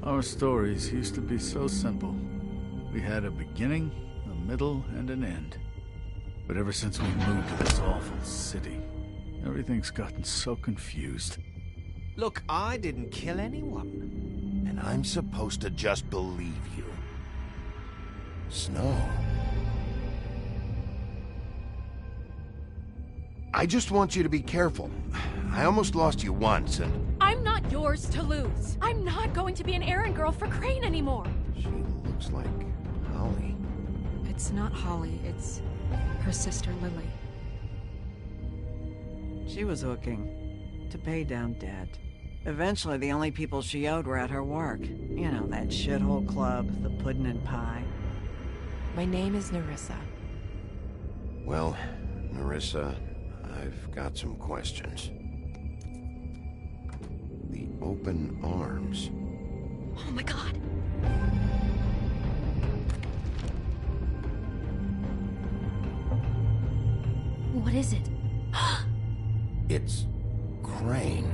Our stories used to be so simple. We had a beginning, a middle, and an end. But ever since we moved to this awful city, everything's gotten so confused. Look, I didn't kill anyone. And I'm supposed to just believe you. Snow. I just want you to be careful. I almost lost you once, and... I'm not yours to lose. I'm not going to be an errand girl for Crane anymore. She looks like Holly. It's not Holly, it's her sister Lily. She was hooking to pay down debt. Eventually, the only people she owed were at her work. You know, that shithole club, the puddin' and pie. My name is Nerissa. Well, Nerissa, I've got some questions. The open arms. Oh my god. What is it? It's Crane.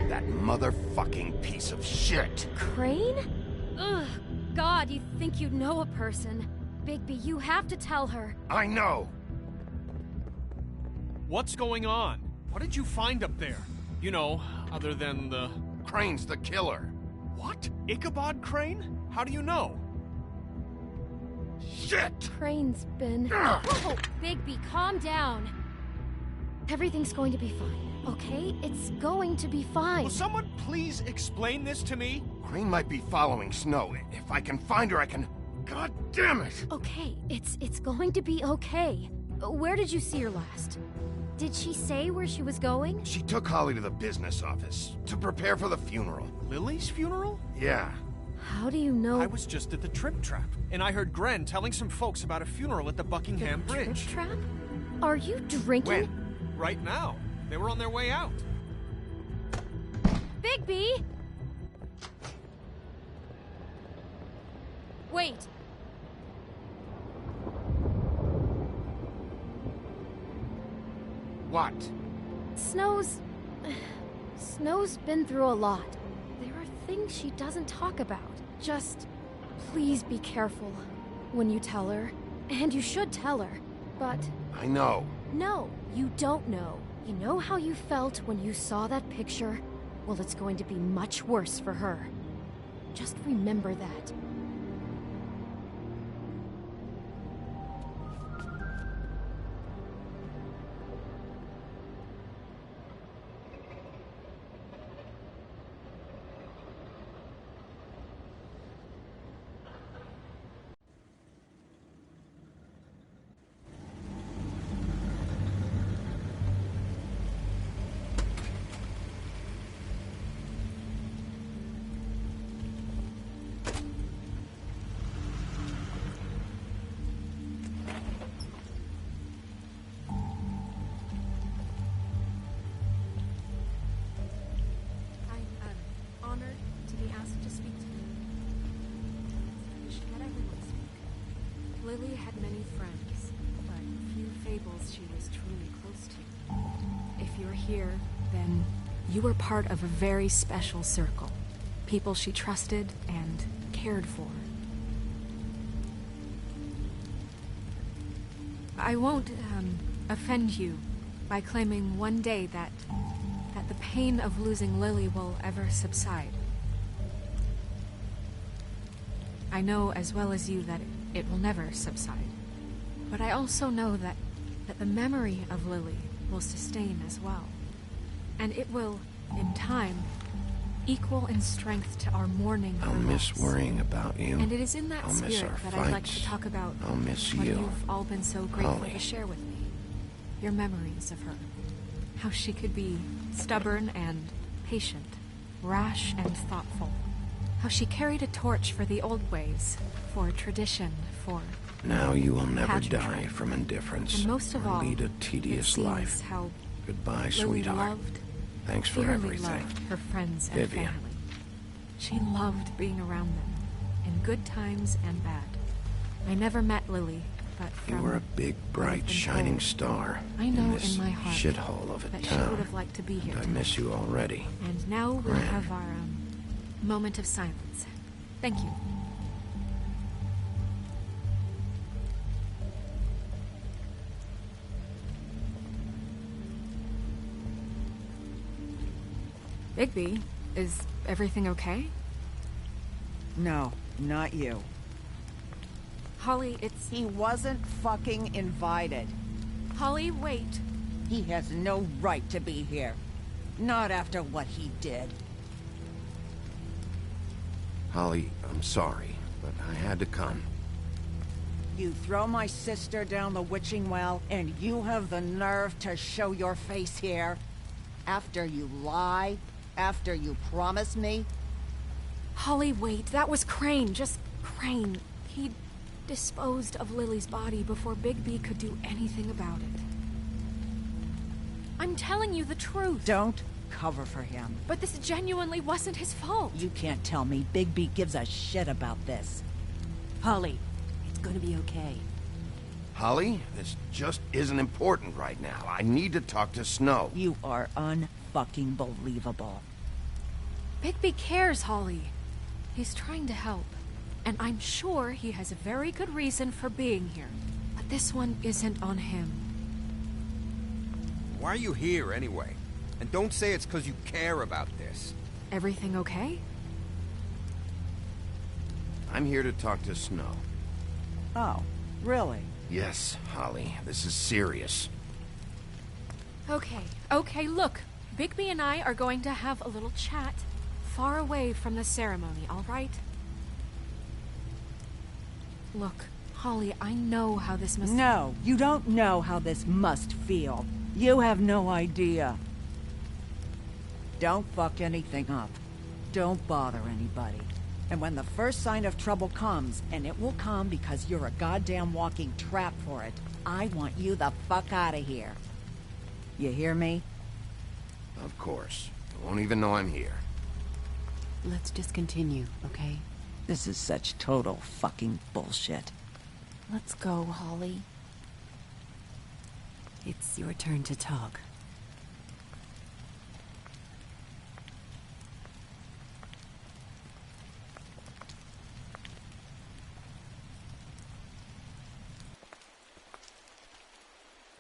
That motherfucking piece of shit! Crane? Ugh. God, you think you know a person. Bigby, you have to tell her. I know! What's going on? What did you find up there? You know, other than the... Crane's the killer. What? Ichabod Crane? How do you know? Shit! Crane's been... Whoa, Bigby, calm down. Everything's going to be fine, okay? It's going to be fine. Will someone please explain this to me? Crane might be following Snow. If I can find her, I can... God damn it! Okay, it's going to be okay. Where did you see her last? Did she say where she was going? She took Holly to the business office to prepare for the funeral. Lily's funeral? Yeah. How do you know? I was just at the Trip Trap, and I heard Gren telling some folks about a funeral at the Buckingham The Bridge. Trip Trap? Are you drinking? When? Right now. They were on their way out. Bigby! Wait. What? Snow's been through a lot. There are things she doesn't talk about. Just, please be careful when you tell her. And you should tell her. But... I know. No, you don't know. You know how you felt when you saw that picture? Well, it's going to be much worse for her. Just remember that. Lily had many friends, but few fables she was truly close to. If you're here, then you were part of a very special circle. People she trusted and cared for. I won't, offend you by claiming one day that the pain of losing Lily will ever subside. I know as well as you that it will never subside. But I also know that the memory of Lily will sustain as well. And it will, in time, equal in strength to our mourning for I'll miss loss. worrying about you. And it is in that I'll miss spirit our that I'd like fights. to talk about I'll miss what you. you've all been so grateful Holly. to share with me. Your memories of her. How she could be stubborn and patient, rash and thoughtful. How she carried a torch for the old ways, for tradition, for... Now you will never pageantry. die from indifference. And most of or all, lead a it tedious seems life. how Goodbye, Lily sweetheart. loved, Thanks for dearly everything. loved her friends and Vivian. family. She loved being around them, in good times and bad. I never met Lily, but You from were a big, bright, been shining told, star I know in this in my heart shithole of a that she town. would have liked to be here And I tonight. miss you already. And now we'll Gran. have our moment of silence. Thank you. Bigby, is everything okay? No, not you. Holly, it's... He wasn't fucking invited. Holly, wait. He has no right to be here. Not after what he did. Holly, I'm sorry, but I had to come. You throw my sister down the witching well, and you have the nerve to show your face here? After you lie? After you promise me? Holly, wait. That was Crane. Just Crane. He disposed of Lily's body before Bigby could do anything about it. I'm telling you the truth. Don't cover for him. But this genuinely wasn't his fault. You can't tell me Bigby gives a shit about this. Holly, it's gonna be okay. Holly, this just isn't important right now. I need to talk to Snow. You are unfucking believable. Bigby cares, Holly. He's trying to help. And I'm sure he has a very good reason for being here. But this one isn't on him. Why are you here, anyway? And don't say it's because you care about this. Everything okay? I'm here to talk to Snow. Oh, really? Yes, Holly, this is serious. Okay, look. Bigby and I are going to have a little chat far away from the ceremony, all right? Look, Holly, I know how this must... No, you don't know how this must feel. You have no idea. Don't fuck anything up. Don't bother anybody. And when the first sign of trouble comes, and it will come because you're a goddamn walking trap for it, I want you the fuck out of here. You hear me? Of course. I won't even know I'm here. Let's just continue, okay? This is such total fucking bullshit. Let's go, Holly. It's your turn to talk.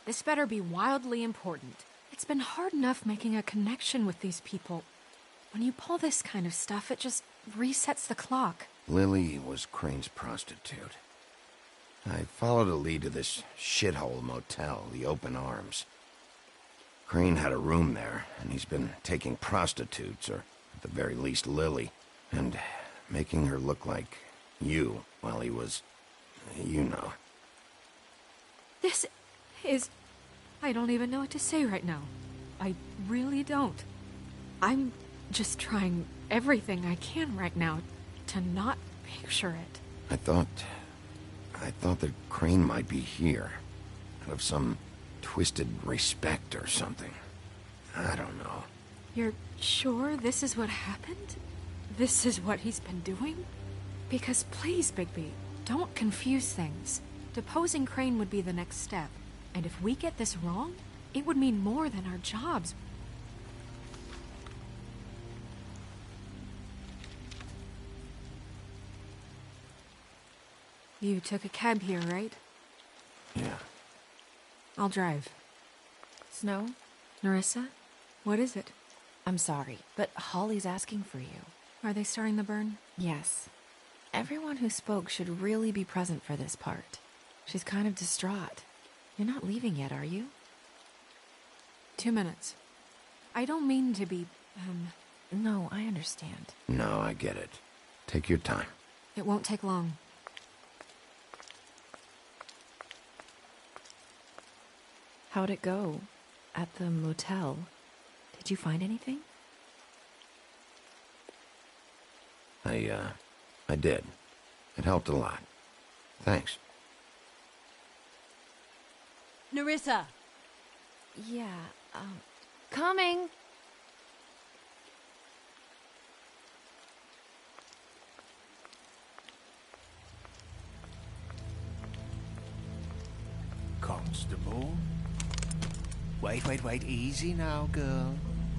This better be wildly important. It's been hard enough making a connection with these people. When you pull this kind of stuff, it just resets the clock. Lily was Crane's prostitute. I followed a lead to this shithole motel, the Open Arms. Crane had a room there, and he's been taking prostitutes, or at the very least Lily, and making her look like you while he was... you know. This is... I don't even know what to say right now. I really don't. I'm just trying everything I can right now to not picture it. I thought that Crane might be here, out of some twisted respect or something. I don't know. You're sure this is what happened? This is what he's been doing? Because please, Bigby, don't confuse things. Deposing Crane would be the next step. And if we get this wrong, it would mean more than our jobs. You took a cab here, right? Yeah. I'll drive. Snow? Nerissa? What is it? I'm sorry, but Holly's asking for you. Are they starting the burn? Yes. Everyone who spoke should really be present for this part. She's kind of distraught. You're not leaving yet, are you? 2 minutes. I don't mean to be, No, I understand. No, I get it. Take your time. It won't take long. How'd it go? At the motel? Did you find anything? I did. It helped a lot. Thanks. Nerissa! Yeah, coming! Constable? Wait, easy now, girl.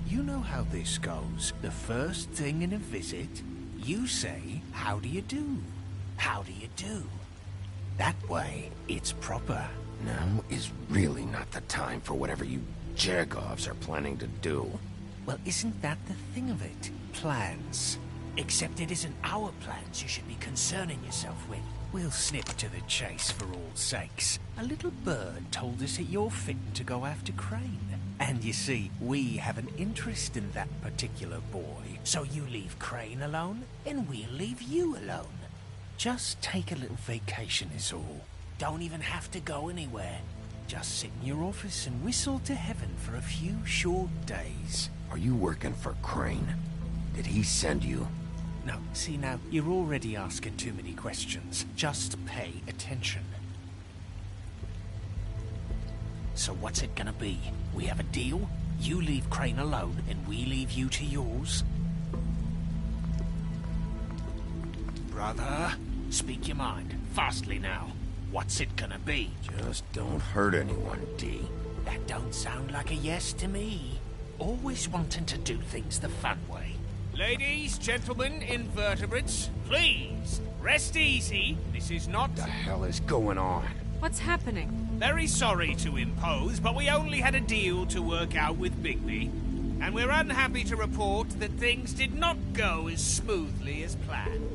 You know how this goes. The first thing in a visit, you say, how do you do? How do you do? That way, it's proper. Now is really not the time for whatever you Jergovs are planning to do. Well, isn't that the thing of it? Plans. Except it isn't our plans you should be concerning yourself with. We'll snip to the chase for all sakes. A little bird told us that you're fitting to go after Crane. And you see, we have an interest in that particular boy. So you leave Crane alone, and we'll leave you alone. Just take a little vacation is all. Don't even have to go anywhere. Just sit in your office and whistle to heaven for a few short days. Are you working for Crane? Did he send you? No, see now, you're already asking too many questions. Just pay attention. So what's it gonna be? We have a deal? You leave Crane alone, and we leave you to yours? Brother, speak your mind. Fastly now. What's it gonna be? Just don't hurt anyone, D. That don't sound like a yes to me. Always wanting to do things the fun way. Ladies, gentlemen, invertebrates, please, rest easy. This is not... What the hell is going on? What's happening? Very sorry to impose, but we only had a deal to work out with Bigby. And we're unhappy to report that things did not go as smoothly as planned.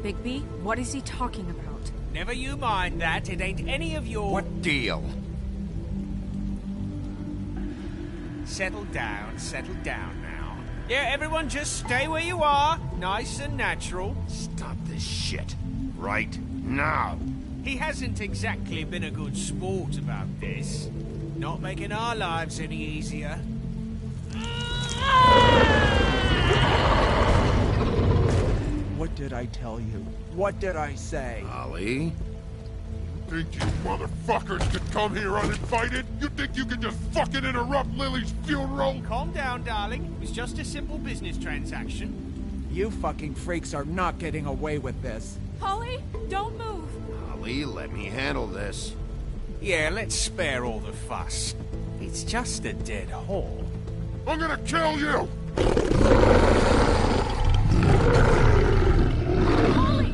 Bigby, what is he talking about? Never you mind that, it ain't any of your... What deal? Settle down now. Yeah, everyone just stay where you are. Nice and natural. Stop this shit. Right now. He hasn't exactly been a good sport about this. Not making our lives any easier. What did I tell you? What did I say? Ollie? Think you motherfuckers could come here uninvited? You think you could just fucking interrupt Lily's funeral? Calm down, darling. It was just a simple business transaction. You fucking freaks are not getting away with this. Holly, don't move! Ollie, let me handle this. Yeah, let's spare all the fuss. It's just a dead hole. I'm gonna kill you! Holly!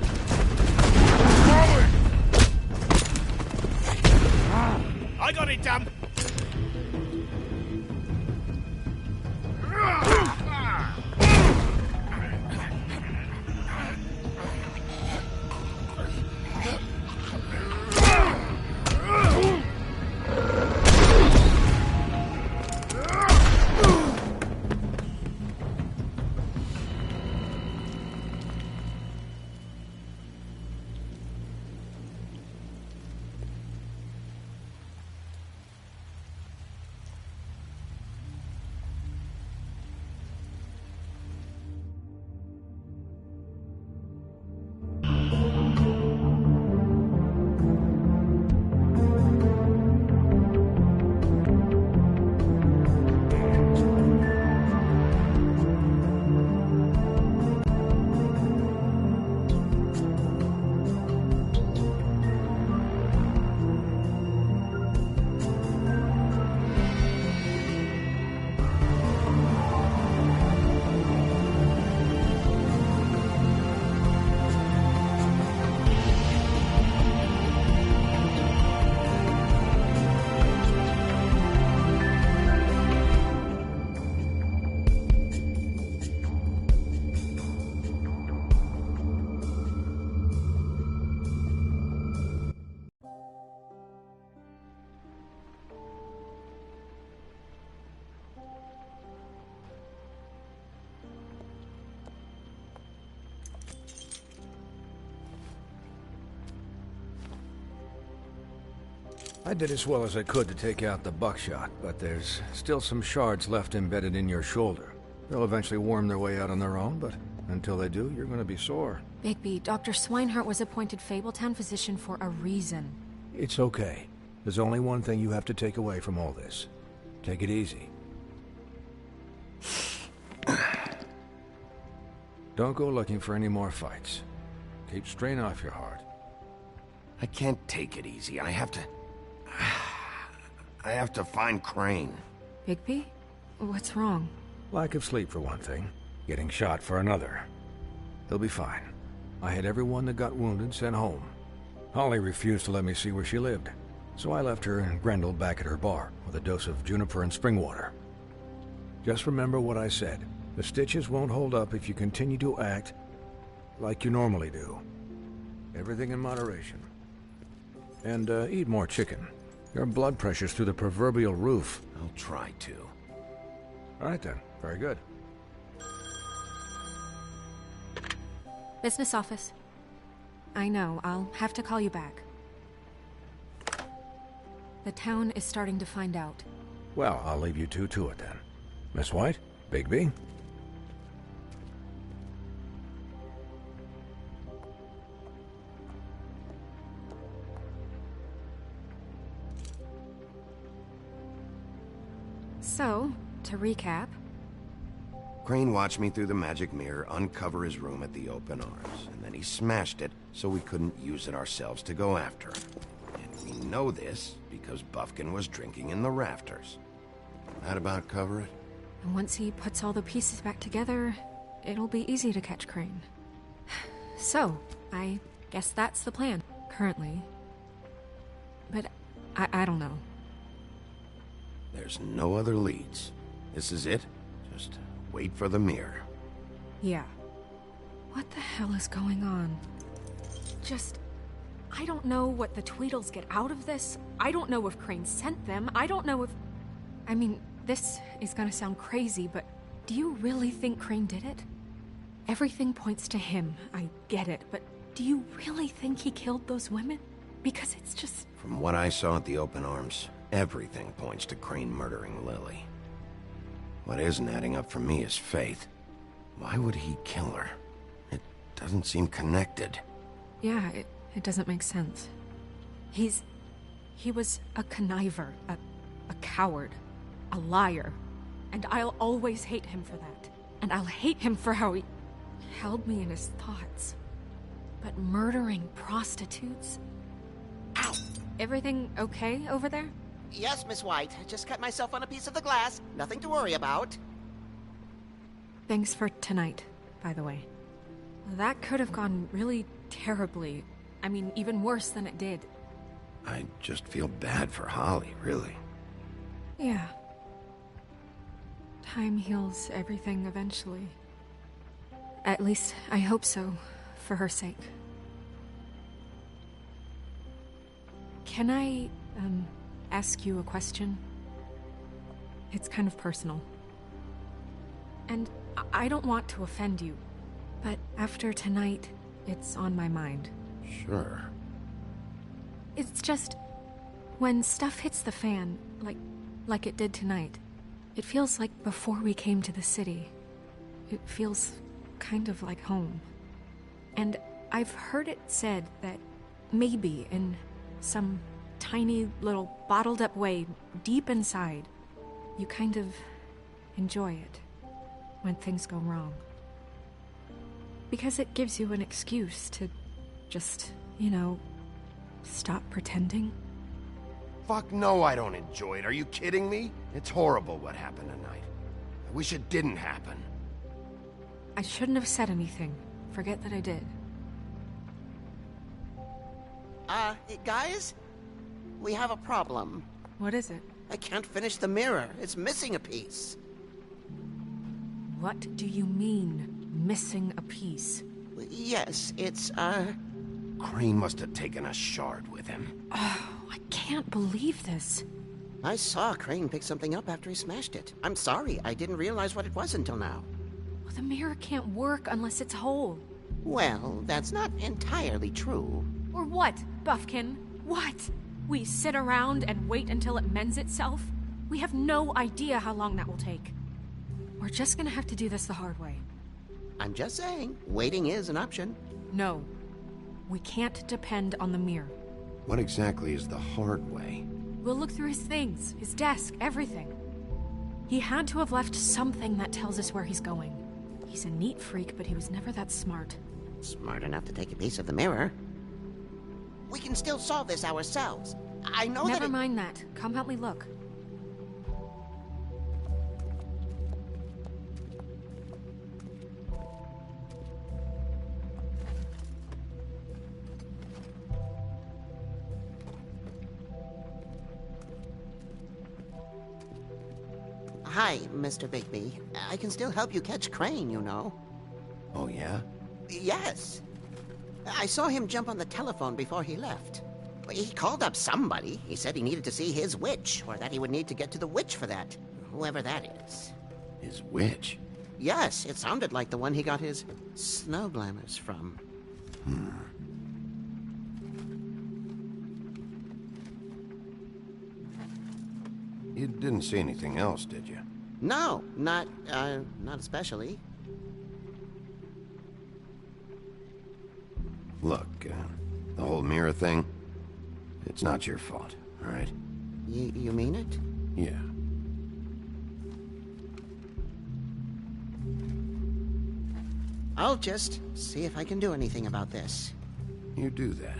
Molly! I got it done. I did as well as I could to take out the buckshot, but there's still some shards left embedded in your shoulder. They'll eventually worm their way out on their own, but until they do, you're gonna be sore. Bigby, Dr. Swinehart was appointed Fabletown physician for a reason. It's okay. There's only one thing you have to take away from all this. Take it easy. Don't go looking for any more fights. Keep strain off your heart. I can't take it easy. I have to find Crane. Bigby? What's wrong? Lack of sleep for one thing. Getting shot for another. He'll be fine. I had everyone that got wounded sent home. Holly refused to let me see where she lived, so I left her and Grendel back at her bar with a dose of juniper and spring water. Just remember what I said. The stitches won't hold up if you continue to act like you normally do. Everything in moderation. And eat more chicken. Your blood pressure's through the proverbial roof. I'll try to. All right then. Very good. Business office. I know, I'll have to call you back. The town is starting to find out. Well, I'll leave you two to it then. Miss White? Bigby? So, to recap... Crane watched me through the magic mirror uncover his room at the open arms, and then he smashed it so we couldn't use it ourselves to go after him. And we know this because Buffkin was drinking in the rafters. That about cover it? And once he puts all the pieces back together, it'll be easy to catch Crane. So, I guess that's the plan, currently. But I don't know. There's no other leads. This is it? Just wait for the mirror. Yeah. What the hell is going on? I don't know what the Tweedles get out of this. I don't know if Crane sent them. I don't know if... I mean, this is gonna sound crazy, but do you really think Crane did it? Everything points to him, I get it, but do you really think he killed those women? Because it's just... From what I saw at the open arms, everything points to Crane murdering Lily. What isn't adding up for me is Faith. Why would he kill her? It doesn't seem connected. Yeah, it doesn't make sense. He was a conniver, a coward, a liar. And I'll always hate him for that. And I'll hate him for how he held me in his thoughts. But murdering prostitutes? Ow! Everything okay over there? Yes, Miss White. Just cut myself on a piece of the glass. Nothing to worry about. Thanks for tonight, by the way. That could have gone really terribly. I mean, even worse than it did. I just feel bad for Holly, really. Yeah. Time heals everything eventually. At least, I hope so, for her sake. Can I, ask you a question? It's kind of personal. And I don't want to offend you, but after tonight, it's on my mind. Sure. It's just, when stuff hits the fan, like it did tonight, it feels like before we came to the city. It feels kind of like home. And I've heard it said that maybe in some tiny little bottled up way deep inside, you kind of enjoy it when things go wrong. Because it gives you an excuse to just, stop pretending. Fuck no, I don't enjoy it. Are you kidding me? It's horrible what happened tonight. I wish it didn't happen. I shouldn't have said anything. Forget that I did. Guys? We have a problem. What is it? I can't finish the mirror. It's missing a piece. What do you mean, missing a piece? Yes, it's, Crane must have taken a shard with him. Oh, I can't believe this. I saw Crane pick something up after he smashed it. I'm sorry, I didn't realize what it was until now. Well, the mirror can't work unless it's whole. Well, that's not entirely true. Or what, Buffkin? What? We sit around and wait until it mends itself? We have no idea how long that will take. We're just gonna have to do this the hard way. I'm just saying, waiting is an option. No. We can't depend on the mirror. What exactly is the hard way? We'll look through his things, his desk, everything. He had to have left something that tells us where he's going. He's a neat freak, but he was never that smart. Smart enough to take a piece of the mirror. We can still solve this ourselves. I know Never mind that. Come help me look. Hi, Mr. Bigby. I can still help you catch Crane, you know. Oh, yeah? Yes. I saw him jump on the telephone before he left. He called up somebody. He said he needed to see his witch, or that he would need to get to the witch for that. Whoever that is. His witch? Yes, it sounded like the one he got his snow glamours from. You didn't see anything else, did you? No, not especially. Look, the whole mirror thing, it's not your fault, all right? You mean it? Yeah. I'll just see if I can do anything about this. You do that.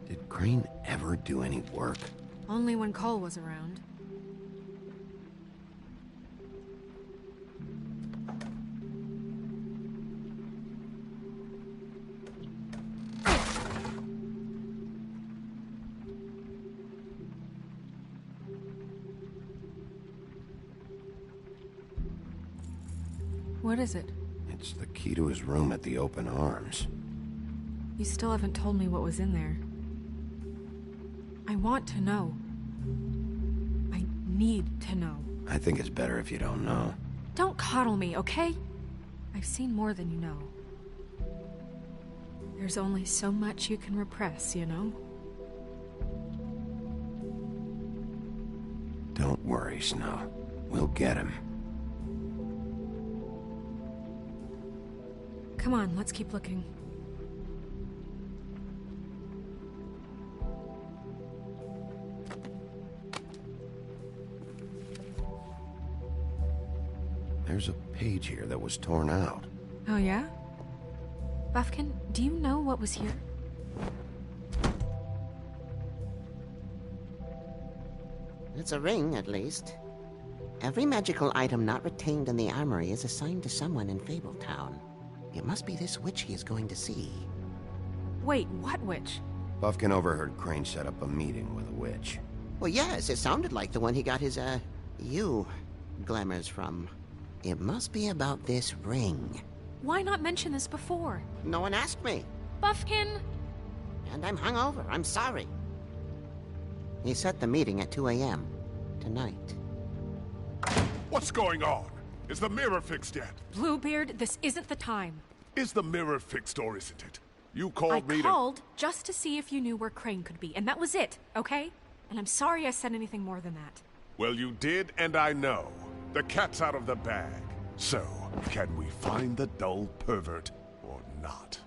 Did Crane ever do any work? Only when Cole was around. What is it? It's the key to his room at the Open Arms. You still haven't told me what was in there. I want to know. I need to know. I think it's better if you don't know. Don't coddle me, okay? I've seen more than you know. There's only so much you can repress, you know? Don't worry, Snow. We'll get him. Come on, let's keep looking. There's a page here that was torn out. Oh, yeah? Buffkin, do you know what was here? It's a ring, at least. Every magical item not retained in the armory is assigned to someone in Fabletown. It must be this witch he is going to see. Wait, what witch? Buffkin overheard Crane set up a meeting with a witch. Well, yes, it sounded like the one he got his, glamours from. It must be about this ring. Why not mention this before? No one asked me. Buffkin! And I'm hungover. I'm sorry. He set the meeting at 2 a.m. tonight. What's going on? Is the mirror fixed yet? Bluebeard, this isn't the time. Is the mirror fixed or isn't it? You called me I called just to see if you knew where Crane could be, and that was it, okay? And I'm sorry I said anything more than that. Well, you did, and I know. The cat's out of the bag. So, can we find the dull pervert or not?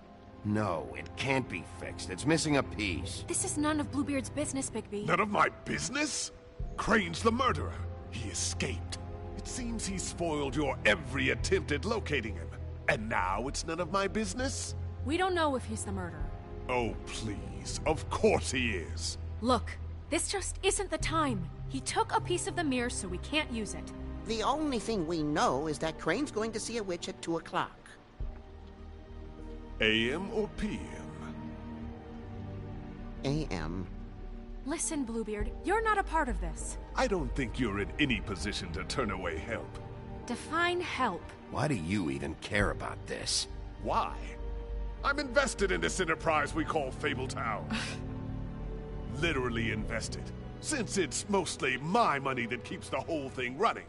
No, it can't be fixed. It's missing a piece. This is none of Bluebeard's business, Bigby. None of my business? Crane's the murderer. He escaped. It seems he spoiled your every attempt at locating him. And now it's none of my business? We don't know if he's the murderer. Oh, please. Of course he is. Look, this just isn't the time. He took a piece of the mirror, so we can't use it. The only thing we know is that Crane's going to see a witch at 2 o'clock. AM or PM? AM. Listen, Bluebeard, you're not a part of this. I don't think you're in any position to turn away help. Define help. Why do you even care about this? Why? I'm invested in this enterprise we call Fabletown. Literally invested. Since it's mostly my money that keeps the whole thing running.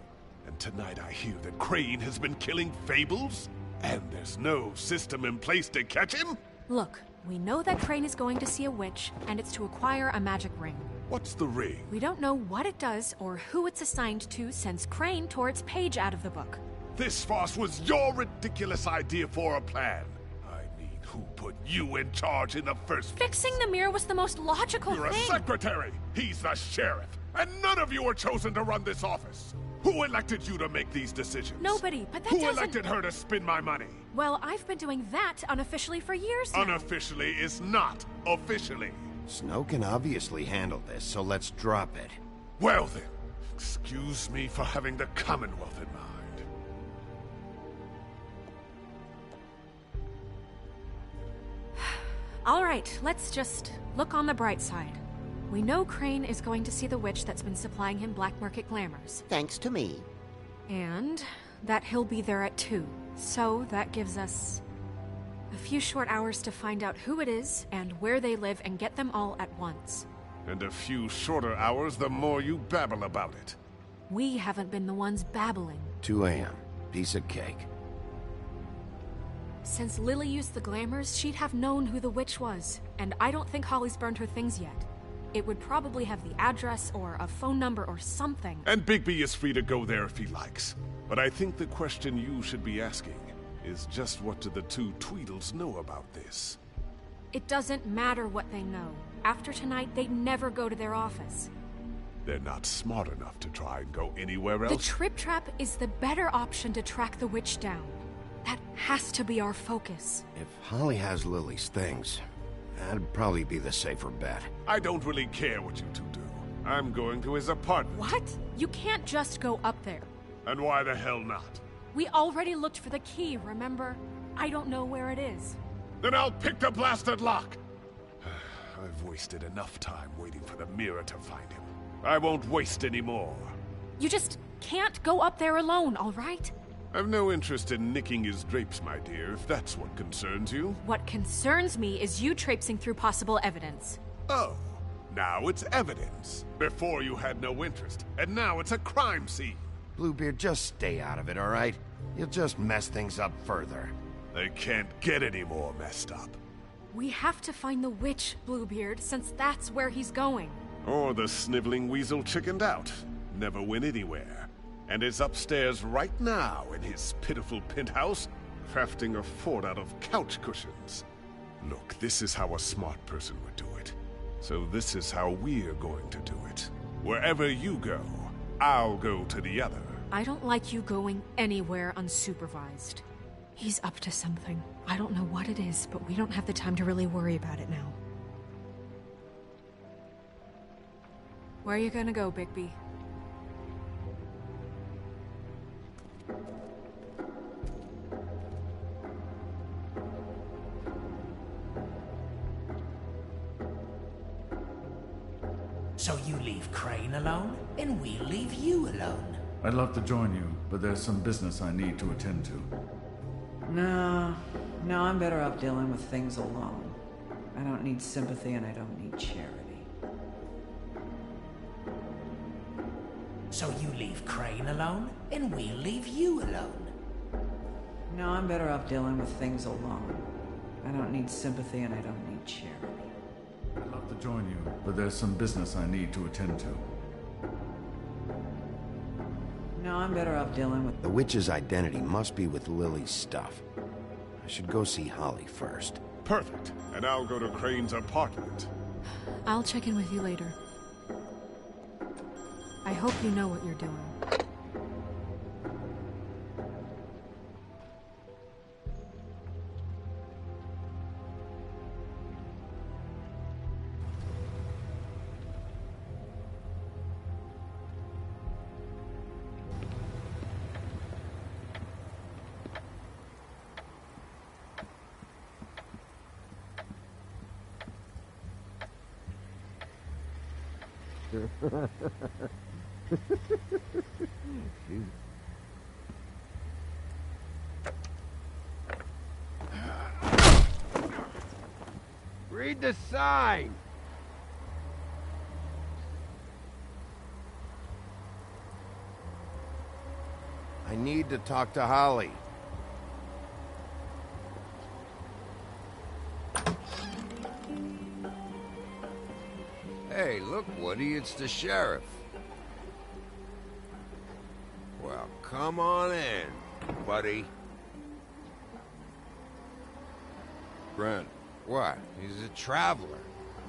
And tonight I hear that Crane has been killing Fables? And there's no system in place to catch him? Look, we know that Crane is going to see a witch, and it's to acquire a magic ring. What's the ring? We don't know what it does or who it's assigned to since Crane tore its page out of the book. This farce was your ridiculous idea for a plan. I mean, who put you in charge in the first place? Fixing the mirror was the most logical You're thing. a secretary. He's the sheriff. And none of you were chosen to run this office. Who elected you to make these decisions? Nobody, but that Who doesn't... elected her to spend my money? Well, I've been doing that unofficially for years now. Unofficially is not officially. Snow can obviously handle this, so let's drop it. Well then, excuse me for having the Commonwealth in mind. All right, let's just look on the bright side. We know Crane is going to see the witch that's been supplying him black market glamours. Thanks to me. And that he'll be there at 2. So that gives us a few short hours to find out who it is and where they live and get them all at once. And a few shorter hours the more you babble about it. We haven't been the ones babbling. 2 a.m. Piece of cake. Since Lily used the glamours, she'd have known who the witch was. And I don't think Holly's burned her things yet. It would probably have the address or a phone number or something. And Bigby is free to go there if he likes. But I think the question you should be asking is just what do the 2 Tweedles know about this? It doesn't matter what they know. After tonight, they'd never go to their office. They're not smart enough to try and go anywhere else? The Trip Trap is the better option to track the witch down. That has to be our focus. If Holly has Lily's things, that'd probably be the safer bet. I don't really care what you 2 do. I'm going to his apartment. What? You can't just go up there. And why the hell not? We already looked for the key, remember? I don't know where it is. Then I'll pick the blasted lock! I've wasted enough time waiting for the mirror to find him. I won't waste any more. You just can't go up there alone, all right? I've no interest in nicking his drapes, my dear, if that's what concerns you. What concerns me is you traipsing through possible evidence. Oh, now it's evidence. Before you had no interest, and now it's a crime scene. Bluebeard, just stay out of it, all right? You'll just mess things up further. They can't get any more messed up. We have to find the witch, Bluebeard, since that's where he's going. Or the sniveling weasel chickened out. Never went anywhere. And is upstairs right now in his pitiful penthouse, crafting a fort out of couch cushions. Look, this is how a smart person would do it. So this is how we're going to do it. Wherever you go, I'll go to the other. I don't like you going anywhere unsupervised. He's up to something. I don't know what it is, but we don't have the time to really worry about it now. Where are you gonna go, Bigby? So you leave Crane alone, and we'll leave you alone. I'd love to join you, but there's some business I need to attend to. No, I'm better off dealing with things alone. I don't need sympathy and I don't need charity. So you leave Crane alone, and we'll leave you alone. No, I'm better off dealing with things alone. I don't need sympathy and I don't need charity. I'd love to join you, but there's some business I need to attend to. No, I'm better off dealing with... The witch's identity must be with Lily's stuff. I should go see Holly first. Perfect. And I'll go to Crane's apartment. I'll check in with you later. I hope you know what you're doing. Read the sign! I need to talk to Holly. Hey, look, Woody, it's the sheriff. Well, come on in, buddy. Grant. What? He's a traveler.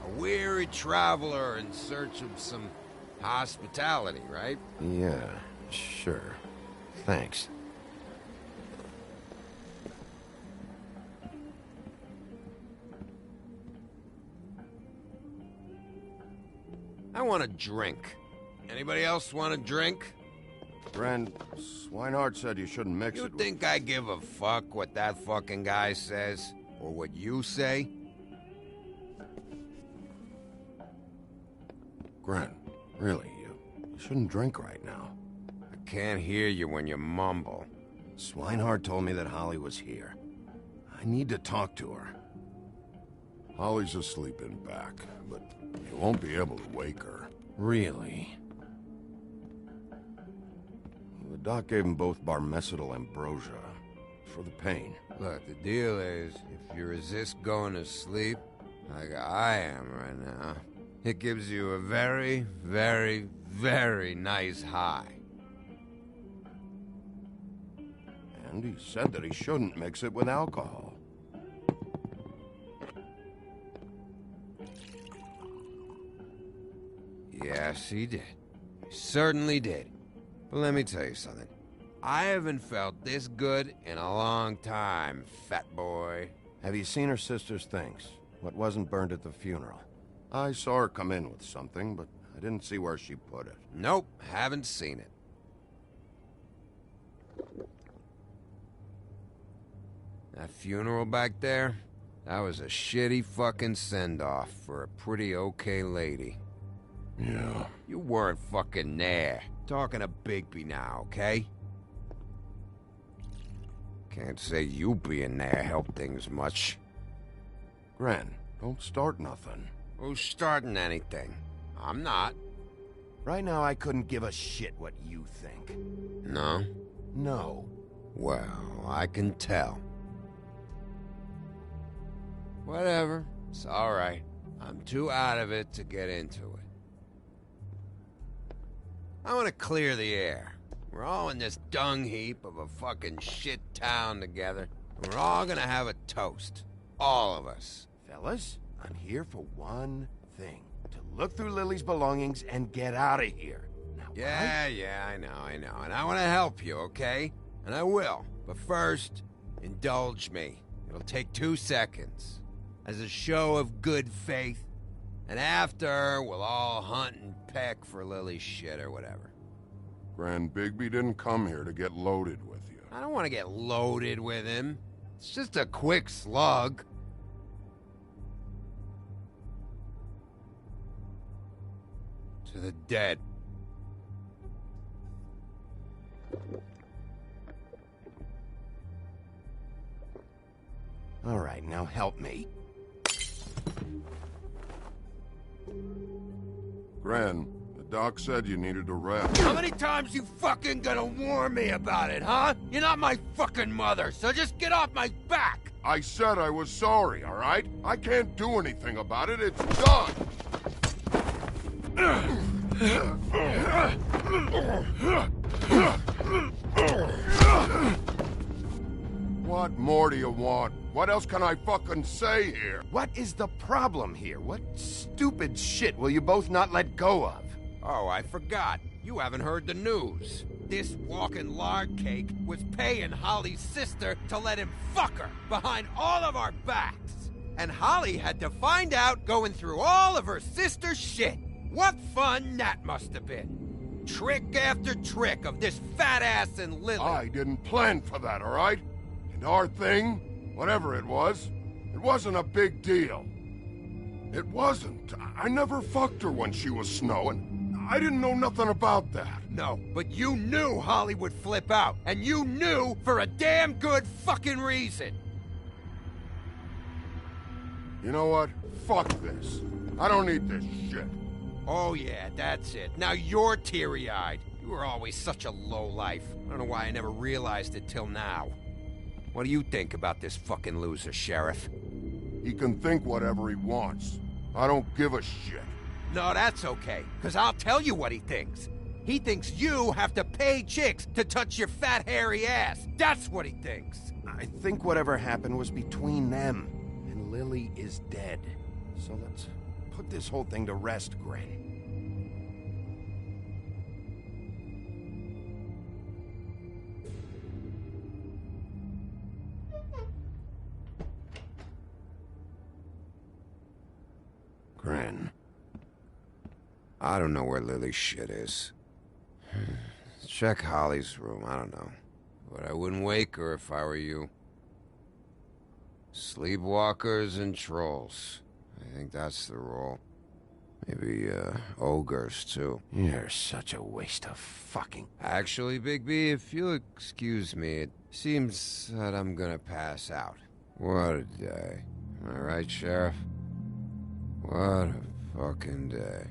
A weary traveler in search of some hospitality, right? Yeah, sure. Thanks. I want a drink. Anybody else want a drink? Friend, Swinehart said you shouldn't mix it You with... think I give a fuck what that fucking guy says? Or what you say? Grant, really, you shouldn't drink right now. I can't hear you when you mumble. Swinehart told me that Holly was here. I need to talk to her. Holly's asleep in back, but you won't be able to wake her. Really? The doc gave them both Barmecidal ambrosia for the pain. Look, the deal is, if you resist going to sleep, like I am right now, it gives you a very, very, very nice high. And he said that he shouldn't mix it with alcohol. Yes, he did. He certainly did. But let me tell you something. I haven't felt this good in a long time, fat boy. Have you seen her sister's things? What wasn't burned at the funeral? I saw her come in with something, but I didn't see where she put it. Nope, haven't seen it. That funeral back there, that was a shitty fucking send-off for a pretty okay lady. Yeah. You weren't fucking there. Talking to Bigby now, okay? Can't say you being there helped things much. Gren, don't start nothing. Who's starting anything? I'm not. Right now, I couldn't give a shit what you think. No? No. Well, I can tell. Whatever. It's alright. I'm too out of it to get into it. I want to clear the air. We're all in this dung heap of a fucking shit town together, and we're all gonna have a toast. All of us. Fellas, I'm here for one thing. To look through Lily's belongings and get out of here. Now, Yeah, I know. And I want to help you, okay? And I will. But first, indulge me. It'll take 2 seconds. As a show of good faith. And after, we'll all hunt and peck for Lily's shit or whatever. Grand Bigby didn't come here to get loaded with you. I don't want to get loaded with him. It's just a quick slug. To the dead. All right, now help me. Gran, the doc said you needed a rest. How many times you fucking gonna warn me about it, huh? You're not my fucking mother, so just get off my back! I said I was sorry, all right? I can't do anything about it. It's done! What more do you want? What else can I fucking say here? What is the problem here? What stupid shit will you both not let go of? Oh, I forgot. You haven't heard the news. This walking lard cake was paying Holly's sister to let him fuck her behind all of our backs. And Holly had to find out going through all of her sister's shit. What fun that must have been. Trick after trick of this fat ass and Lily. I didn't plan for that, all right? And our thing, whatever it wasn't a big deal. It wasn't. I never fucked her when she was snowing. I didn't know nothing about that. No, but you knew Holly would flip out. And you knew for a damn good fucking reason. You know what? Fuck this. I don't need this shit. Oh yeah, that's it. Now you're teary-eyed. You were always such a lowlife. I don't know why I never realized it till now. What do you think about this fucking loser, Sheriff? He can think whatever he wants. I don't give a shit. No, that's okay, because I'll tell you what he thinks. He thinks you have to pay chicks to touch your fat, hairy ass. That's what he thinks. I think whatever happened was between them, and Lily is dead. So let's put this whole thing to rest, Gren. Gren. I don't know where Lily's shit is. Check Holly's room, I don't know. But I wouldn't wake her if I were you. Sleepwalkers and trolls. I think that's the rule. Maybe, ogres, too. You're such a waste of fucking... Actually, Big B, if you'll excuse me, it seems that I'm gonna pass out. What a day. Am I right, Sheriff? What a fucking day.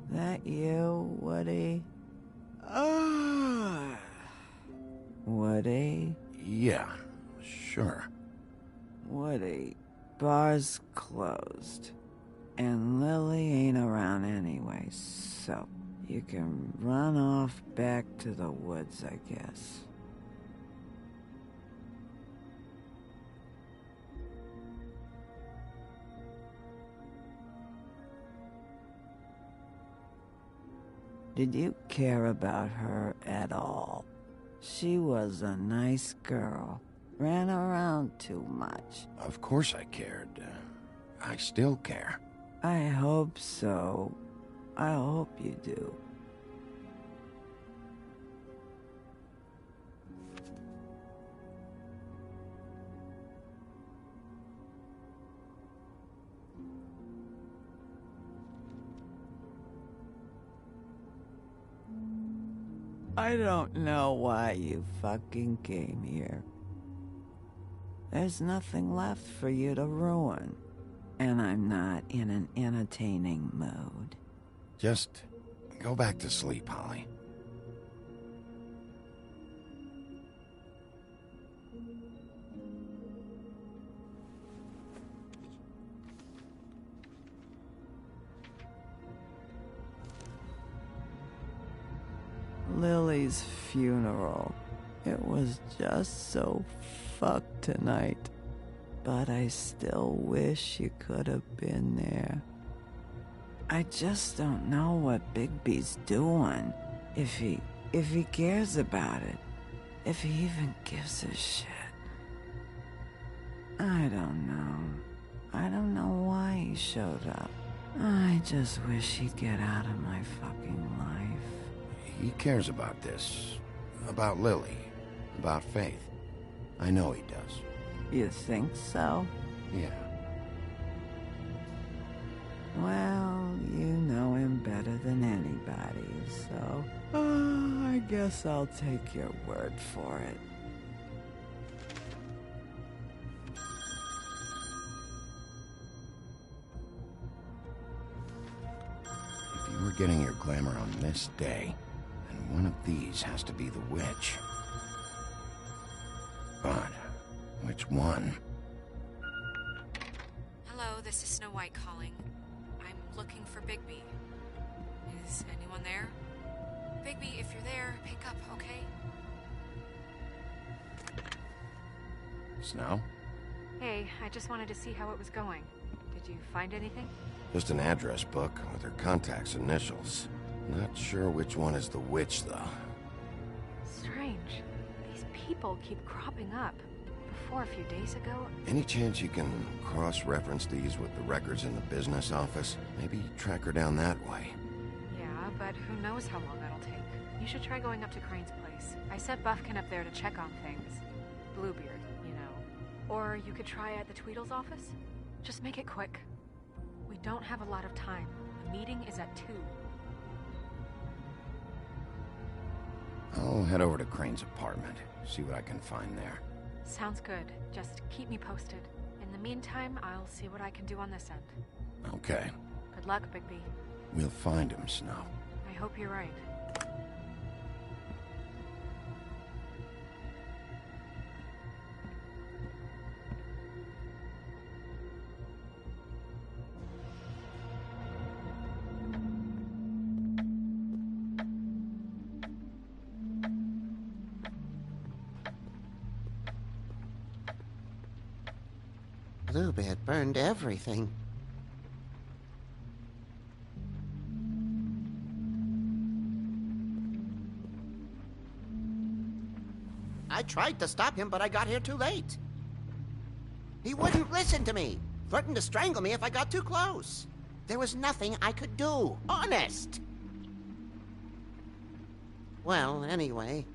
That you, Woody? Woody? Yeah, sure. Woody, bar's closed. And Lily ain't around anyway, so you can run off back to the woods, I guess. Did you care about her at all? She was a nice girl. Ran around too much. Of course I cared. I still care. I hope so. I hope you do. I don't know why you fucking came here. There's nothing left for you to ruin. And I'm not in an entertaining mood. Just go back to sleep, Holly. Lily's funeral. It was just so fucked tonight. But I still wish you could have been there. I just don't know what Bigby's doing. If he cares about it. If he even gives a shit. I don't know. I don't know why he showed up. I just wish he'd get out of my fucking life. He cares about this. About Lily. About Faith. I know he does. You think so? Yeah. Well, you know him better than anybody, so... I guess I'll take your word for it. If you were getting your glamour on this day, then one of these has to be the witch. But which one? Hello, this is Snow White calling. I'm looking for Bigby. Is anyone there? Bigby, if you're there, pick up, okay? Snow? Hey, I just wanted to see how it was going. Did you find anything? Just an address book with her contact's initials. Not sure which one is the witch, though. Strange. These people keep cropping up. Before a few days ago... Any chance you can cross-reference these with the records in the business office? Maybe track her down that way. Yeah, but who knows how long that'll take. You should try going up to Crane's place. I sent Buffkin up there to check on things. Bluebeard, you know. Or you could try at the Tweedle's office. Just make it quick. We don't have a lot of time. The meeting is at 2. I'll head over to Crane's apartment, see what I can find there. Sounds good. Just keep me posted. In the meantime, I'll see what I can do on this end. Okay. Good luck, Bigby. We'll find him, Snow. I hope you're right. Bluebeard burned everything. I tried to stop him, but I got here too late. He wouldn't listen to me. Threatened to strangle me if I got too close. There was nothing I could do. Honest. Well, anyway...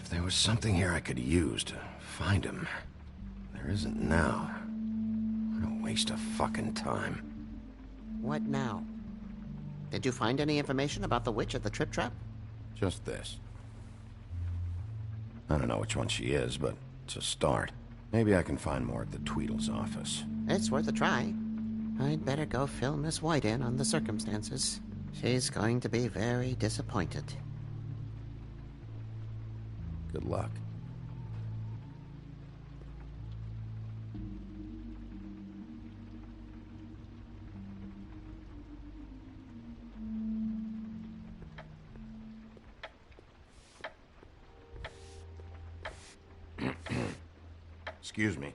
There was something here I could use to find him. There isn't now. What a waste of fucking time. What now? Did you find any information about the witch at the Trip Trap? Just this. I don't know which one she is, but it's a start. Maybe I can find more at the Tweedle's office. It's worth a try. I'd better go fill Miss White in on the circumstances. She's going to be very disappointed. Good luck. Excuse me.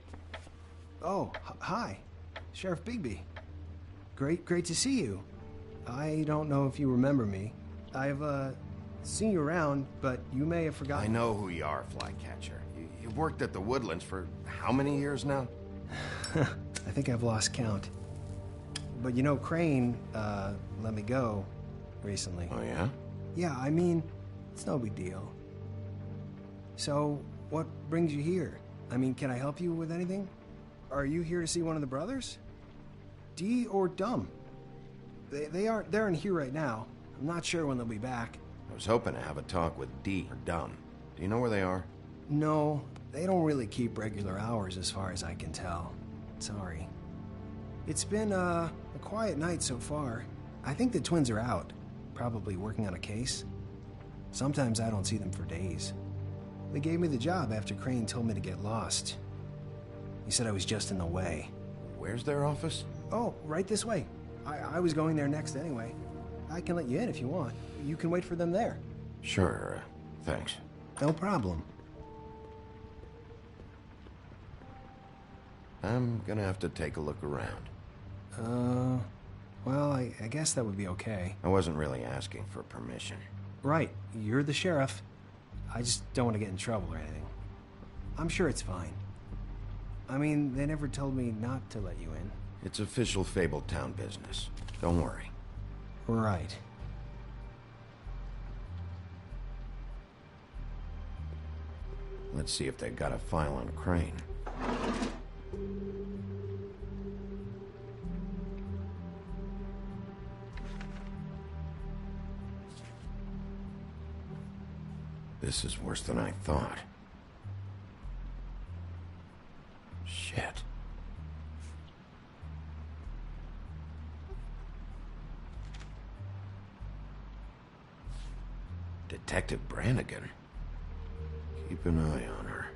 Oh, hi. Sheriff Bigby. Great to see you. I don't know if you remember me. I've, seen you around, but you may have forgotten. I know who you are, Flycatcher. You've worked at the Woodlands for how many years now? I think I've lost count. But you know, Crane, let me go recently. Oh, yeah? Yeah, I mean, it's no big deal. So, what brings you here? I mean, can I help you with anything? Are you here to see one of the brothers? D or Dumb. They're in here right now. I'm not sure when they'll be back. I was hoping to have a talk with D or Dumb. Do you know where they are? No, they don't really keep regular hours as far as I can tell. Sorry. It's been a quiet night so far. I think the twins are out, probably working on a case. Sometimes I don't see them for days. They gave me the job after Crane told me to get lost. He said I was just in the way. Where's their office? Oh, right this way. I was going there next anyway. I can let you in if you want. You can wait for them there. Sure, thanks. No problem. I'm gonna have to take a look around. Well, I guess that would be okay. I wasn't really asking for permission. Right, you're the sheriff. I just don't want to get in trouble or anything. I'm sure it's fine. I mean, they never told me not to let you in. It's official Fabletown business. Don't worry. Right. Let's see if they've got a file on Crane. This is worse than I thought. Shit. Detective Brannigan. Keep an eye on her.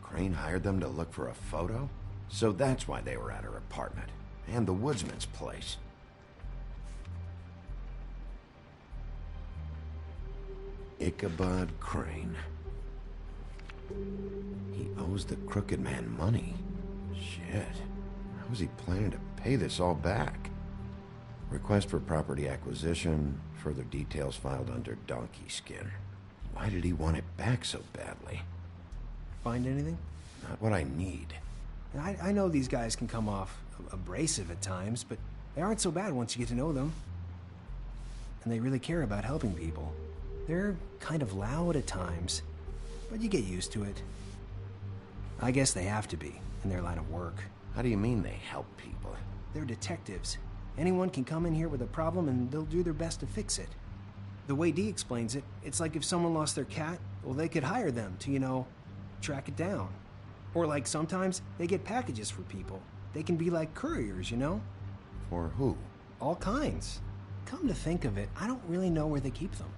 Crane hired them to look for a photo? So that's why they were at her apartment. And the woodsman's place. Ichabod Crane. He owes the crooked man money. Shit. How was he planning to pay this all back? Request for property acquisition. Further details filed under donkey skin. Why did he want it back so badly? Find anything? Not what I need. I know these guys can come off abrasive at times, but they aren't so bad once you get to know them. And they really care about helping people. They're kind of loud at times, but you get used to it. I guess they have to be, in their line of work. How do you mean they help people? They're detectives. Anyone can come in here with a problem and they'll do their best to fix it. The way Dee explains it, it's like if someone lost their cat, well, they could hire them to, track it down. Or like sometimes they get packages for people. They can be like couriers, For who? All kinds. Come to think of it, I don't really know where they keep them.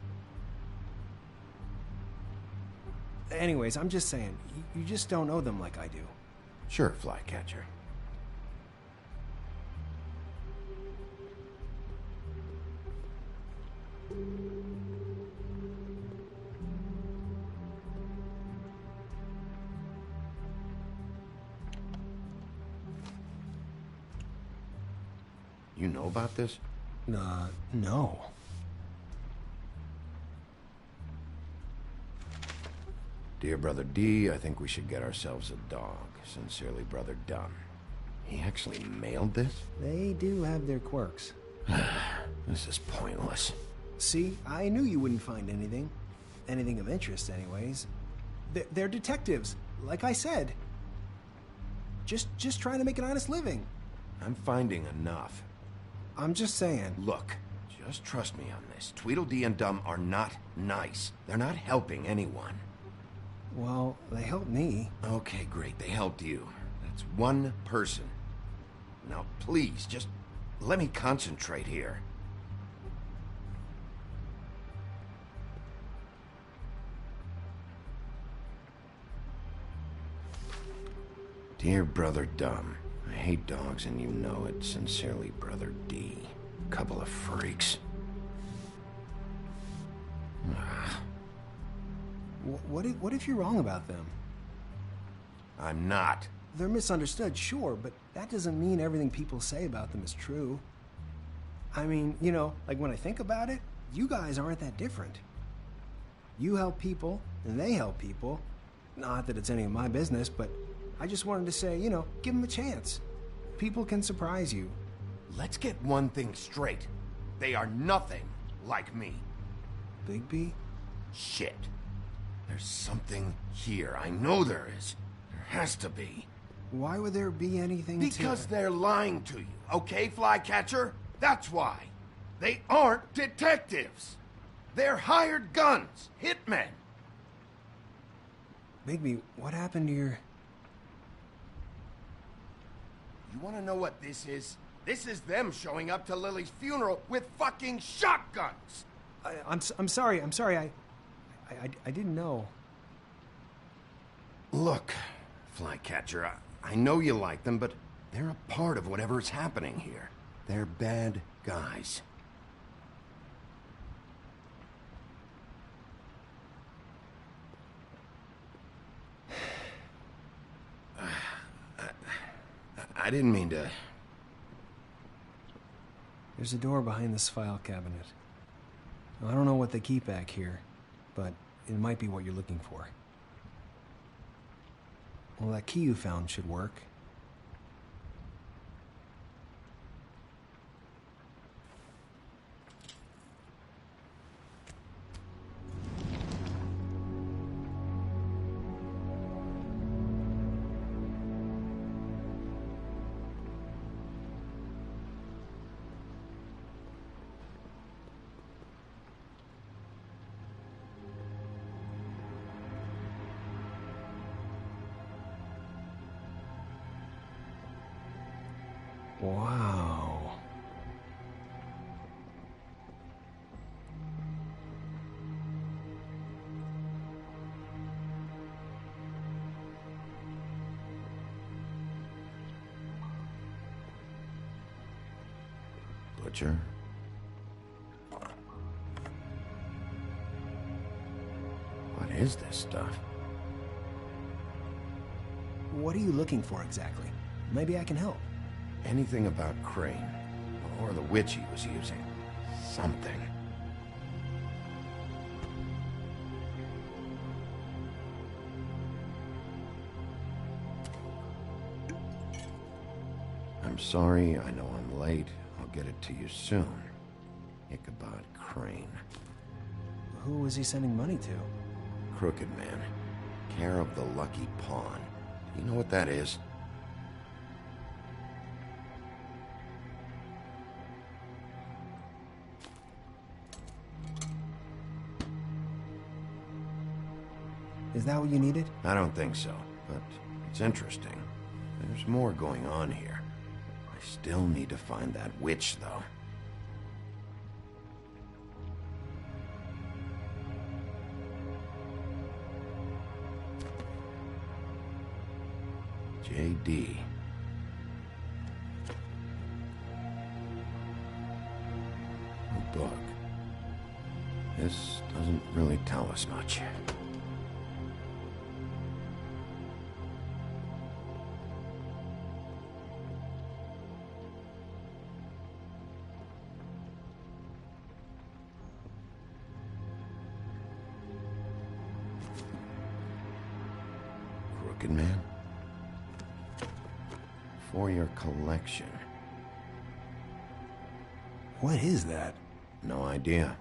Anyways, I'm just saying, you just don't know them like I do. Sure, Flycatcher. You know about this? No. Dear Brother D, I think we should get ourselves a dog. Sincerely, Brother Dunn. He actually mailed this? They do have their quirks. This is pointless. See, I knew you wouldn't find anything. Anything of interest, anyways. They're detectives, like I said. Just trying to make an honest living. I'm finding enough. I'm just saying. Look, just trust me on this. Tweedledee and Dumb are not nice. They're not helping anyone. Well, they helped me. Okay, great. They helped you. That's one person. Now, please, just let me concentrate here. Dear Brother Dumb, I hate dogs and you know it. Sincerely, Brother D. Couple of freaks. What if you're wrong about them? I'm not. They're misunderstood, sure, but that doesn't mean everything people say about them is true. I mean, you know, like when I think about it, you guys aren't that different. You help people, and they help people. Not that it's any of my business, but I just wanted to say, you know, give them a chance. People can surprise you. Let's get one thing straight. They are nothing like me. Bigby? Shit. There's something here. I know there is. There has to be. Why would there be anything Because they're lying to you, okay, Flycatcher? That's why. They aren't detectives. They're hired guns, hitmen. Bigby, what happened to your... You want to know what this is? This is them showing up to Lily's funeral with fucking shotguns. I'm sorry. I didn't know. Look, Flycatcher, I know you like them, but they're a part of whatever's happening here. They're bad guys. I didn't mean to... There's a door behind this file cabinet. I don't know what they keep back here, but it might be what you're looking for. Well, that key you found should work. Wow. Butcher? What is this stuff? What are you looking for exactly? Maybe I can help. Anything about Crane, or the witch he was using. Something. I'm sorry, I know I'm late. I'll get it to you soon. Ichabod Crane. Who was he sending money to? Crooked Man. Care of the Lucky Pawn. Do you know what that is? Is that what you needed? I don't think so, but it's interesting. There's more going on here. I still need to find that witch, though. J.D. A book. This doesn't really tell us much. Crooked Man? For your collection. What is that? No idea.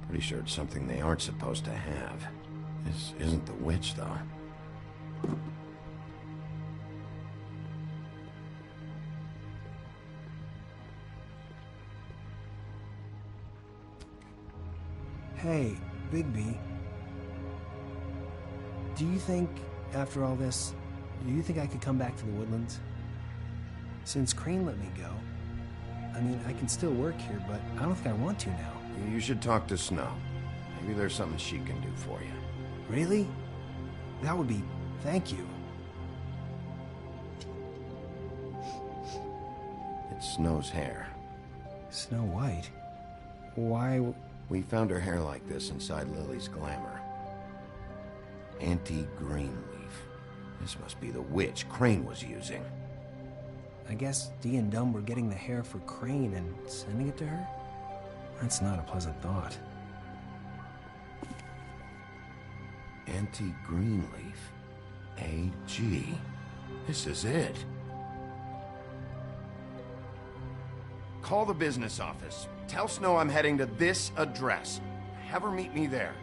Pretty sure it's something they aren't supposed to have. This isn't the witch, though. Hey, Bigby. Do you think, after all this, do you think I could come back to the Woodlands? Since Crane let me go, I mean, I can still work here, but I don't think I want to now. You should talk to Snow. Maybe there's something she can do for you. Really? That would be... thank you. It's Snow's hair. Snow White? Why... We found her hair like this inside Lily's glamour. Anti-green leaf. This must be the witch Crane was using. I guess Dee and Dumb were getting the hair for Crane and sending it to her? That's not a pleasant thought. Auntie Greenleaf. A.G. This is it. Call the business office. Tell Snow I'm heading to this address. Have her meet me there.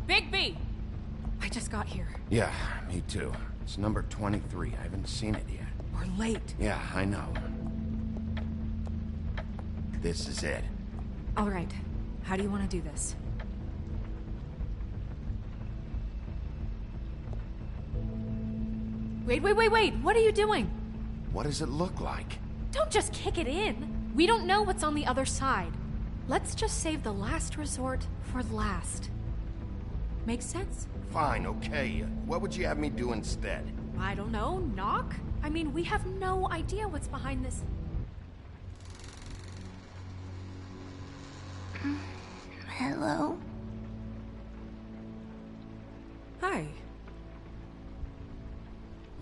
Bigby! I just got here. Yeah, me too. It's number 23. I haven't seen it yet. We're late. Yeah, I know. This is it. All right. How do you want to do this? Wait. What are you doing? What does it look like? Don't just kick it in. We don't know what's on the other side. Let's just save the last resort for last. Makes sense? Fine, okay. What would you have me do instead? I don't know. Knock? I mean, we have no idea what's behind this. Hello? Hi.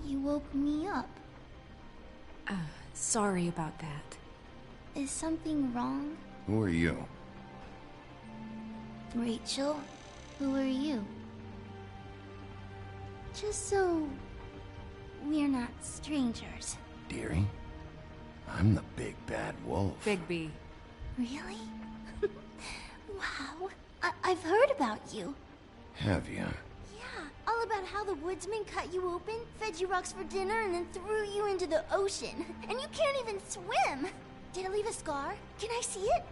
You woke me up. Sorry about that. Is something wrong? Who are you? Rachel? Who are you? Just so we're not strangers. Dearie? I'm the big bad wolf. Bigby. Really? Wow. I've heard about you. Have you? Yeah, all about how the woodsman cut you open, fed you rocks for dinner, and then threw you into the ocean. And you can't even swim! Did it leave a scar? Can I see it?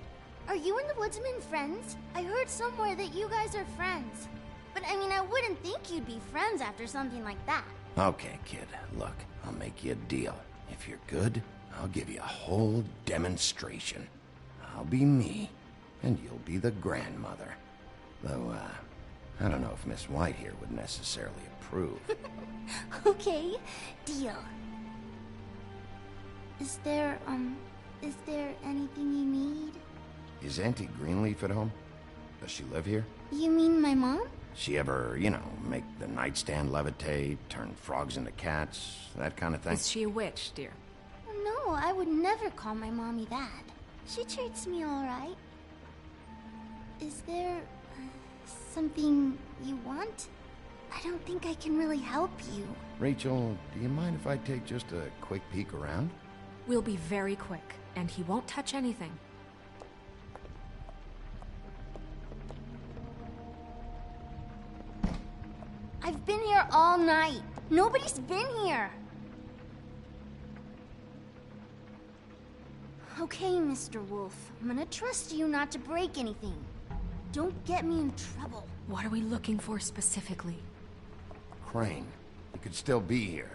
Are you and the woodsman friends? I heard somewhere that you guys are friends. But I mean, I wouldn't think you'd be friends after something like that. Okay, kid. Look, I'll make you a deal. If you're good, I'll give you a whole demonstration. I'll be me, and you'll be the grandmother. Though, I don't know if Miss White here would necessarily approve. Okay, deal. Is there anything you need? Is Auntie Greenleaf at home? Does she live here? You mean my mom? She ever, make the nightstand levitate, turn frogs into cats, that kind of thing? Is she a witch, dear? No, I would never call my mommy that. She treats me all right. Is there something you want? I don't think I can really help you. Rachel, do you mind if I take just a quick peek around? We'll be very quick, and he won't touch anything. I've been here all night. Nobody's been here. Okay, Mr. Wolf. I'm gonna trust you not to break anything. Don't get me in trouble. What are we looking for specifically? Crane. He could still be here.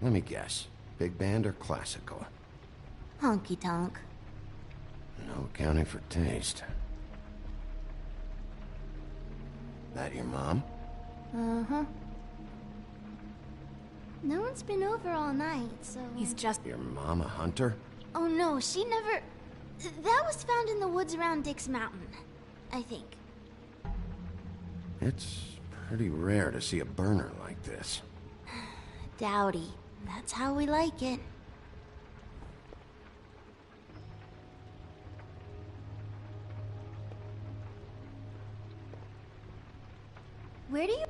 Let me guess. Big band or classical? Honky tonk. No accounting for taste. That your mom? Uh-huh. No one's been over all night, so... He's just... Your mom a hunter? Oh no, she never... That was found in the woods around Dick's Mountain, I think. It's pretty rare to see a burner like this. Dowdy. That's how we like it. Where do you...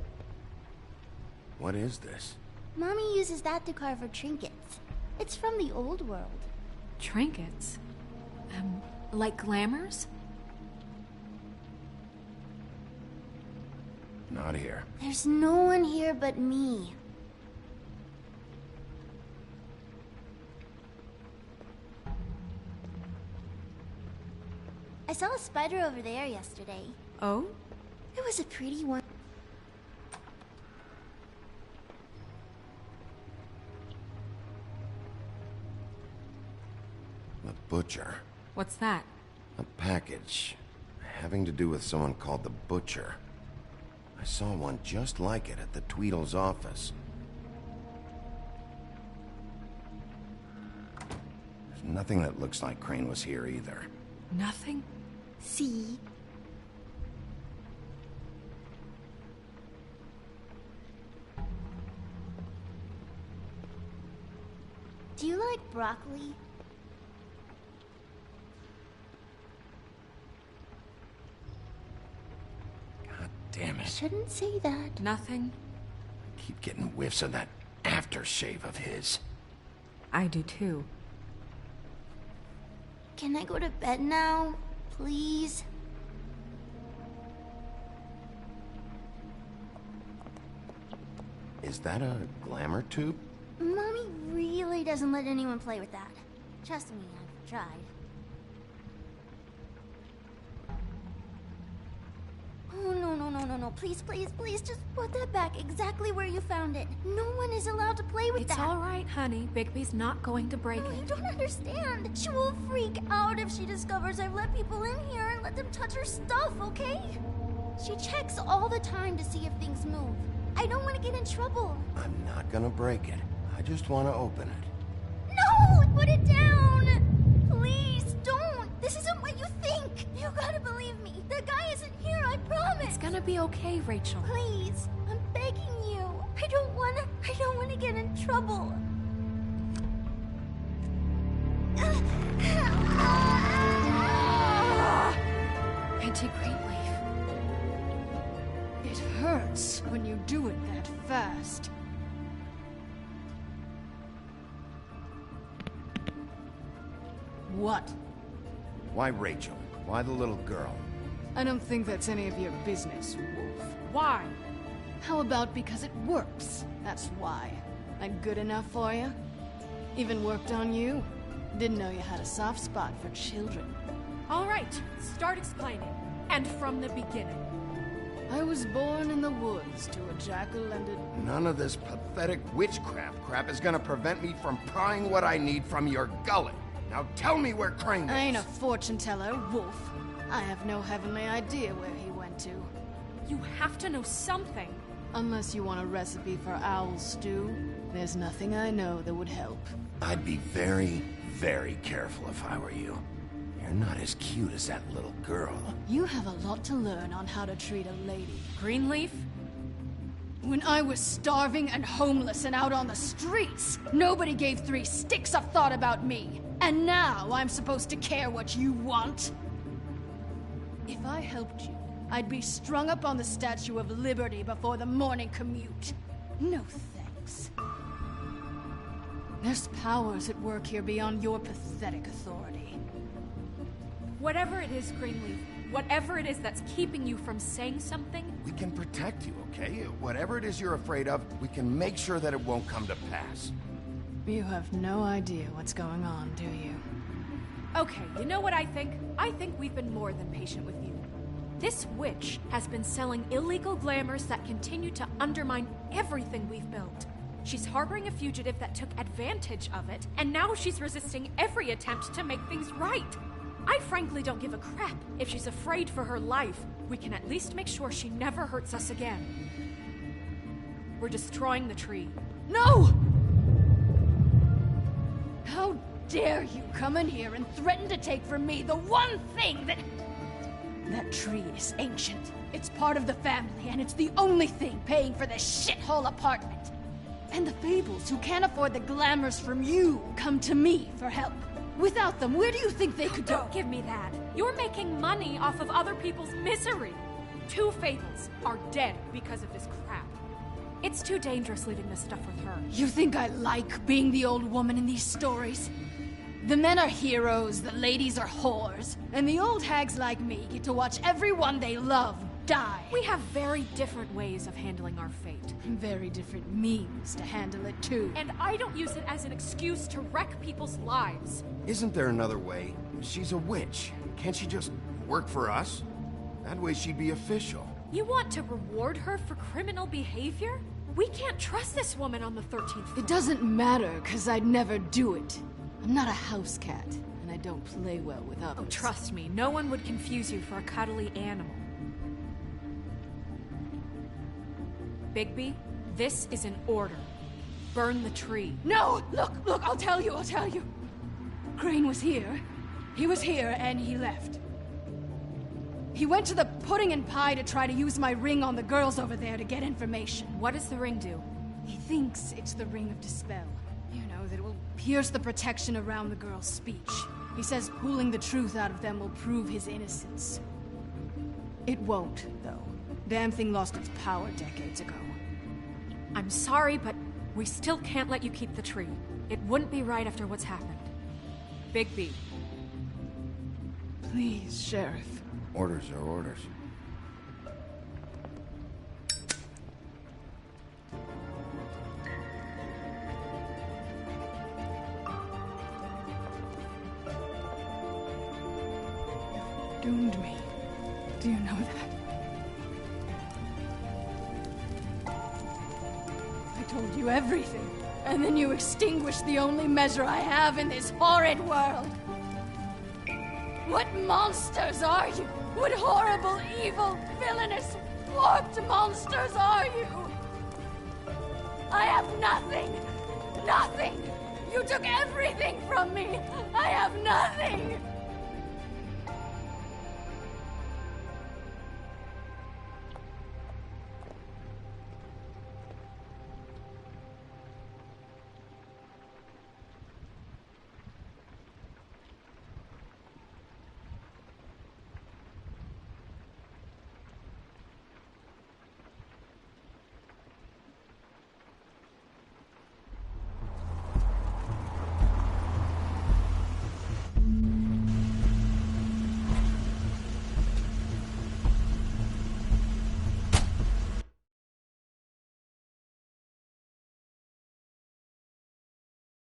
What is this? Mommy uses that to carve her trinkets. It's from the old world. Trinkets? Like glamours? Not here. There's no one here but me. I saw a spider over there yesterday. Oh? It was a pretty one. The butcher. What's that? A package. having to do with someone called the Butcher. I saw one just like it at the Tweedle's office. There's nothing that looks like Crane was here either. Nothing? See? Do you like broccoli? Damn it. Shouldn't say that. Nothing? I keep getting whiffs of that aftershave of his. I do too. Can I go to bed now? Please? Is that a glamour tube? Mommy really doesn't let anyone play with that. Trust me, I've tried. Oh, no. Please, just put that back exactly where you found it. No one is allowed to play with that. It's all right, honey. Bigby's not going to break it. You don't understand. She will freak out if she discovers I've let people in here and let them touch her stuff, okay? She checks all the time to see if things move. I don't want to get in trouble. I'm not gonna break it. I just want to open it. No! Put it down! Please, don't! This isn't what you think! You gotta believe me. The guy isn't here, I promise! It's gonna be okay, Rachel. Please, I'm begging you. I don't wanna get in trouble. Auntie Greenleaf. It hurts when you do it that fast. What? Why Rachel? Why the little girl? I don't think that's any of your business, Wolf. Why? How about because it works? That's why. I'm good enough for you? Even worked on you? Didn't know you had a soft spot for children. All right, start explaining. And from the beginning. I was born in the woods to a jackal and a... None of this pathetic witchcraft crap is gonna prevent me from prying what I need from your gullet. Now tell me where Crane is. I ain't a fortune teller, Wolf. I have no heavenly idea where he went to. You have to know something. Unless you want a recipe for owl stew, there's nothing I know that would help. I'd be very, very careful if I were you. You're not as cute as that little girl. You have a lot to learn on how to treat a lady. Greenleaf? When I was starving and homeless and out on the streets, nobody gave 3 sticks of thought about me. And now I'm supposed to care what you want? If I helped you, I'd be strung up on the Statue of Liberty before the morning commute. No thanks. There's powers at work here beyond your pathetic authority. Whatever it is, Greenleaf, whatever it is that's keeping you from saying something... We can protect you, okay? Whatever it is you're afraid of, we can make sure that it won't come to pass. You have no idea what's going on, do you? Okay, you know what I think? I think we've been more than patient with you. This witch has been selling illegal glamours that continue to undermine everything we've built. She's harboring a fugitive that took advantage of it, and now she's resisting every attempt to make things right. I frankly don't give a crap. If she's afraid for her life, we can at least make sure she never hurts us again. We're destroying the tree. No! How dare you come in here and threaten to take from me the one thing that... That tree is ancient. It's part of the family, and it's the only thing paying for this shithole apartment. And the Fables, who can't afford the glamours from you, come to me for help. Without them, where do you think they could go? Don't give me that. You're making money off of other people's misery. 2 Fables are dead because of this crap. It's too dangerous leaving this stuff with her. You think I like being the old woman in these stories? The men are heroes, the ladies are whores, and the old hags like me get to watch everyone they love die. We have very different ways of handling our fate. Very different means to handle it, too. And I don't use it as an excuse to wreck people's lives. Isn't there another way? She's a witch. Can't she just work for us? That way she'd be official. You want to reward her for criminal behavior? We can't trust this woman on the 13th floor. It doesn't matter, because I'd never do it. I'm not a house cat, and I don't play well with others. Oh, trust me, no one would confuse you for a cuddly animal. Bigby, this is an order. Burn the tree. No! Look, I'll tell you. Crane was here. He was here, and he left. He went to the pudding and pie to try to use my ring on the girls over there to get information. What does the ring do? He thinks it's the ring of dispel. You know, that it will pierce the protection around the girls' speech. He says pulling the truth out of them will prove his innocence. It won't, though. Damn thing lost its power decades ago. I'm sorry, but we still can't let you keep the tree. It wouldn't be right after what's happened. Bigby. Please, Sheriff. Orders are orders. You've doomed me. Do you know that? I told you everything, and then you extinguished the only measure I have in this horrid world. What monsters are you? What horrible, evil, villainous, warped monsters are you? I have nothing! Nothing! You took everything from me! I have nothing!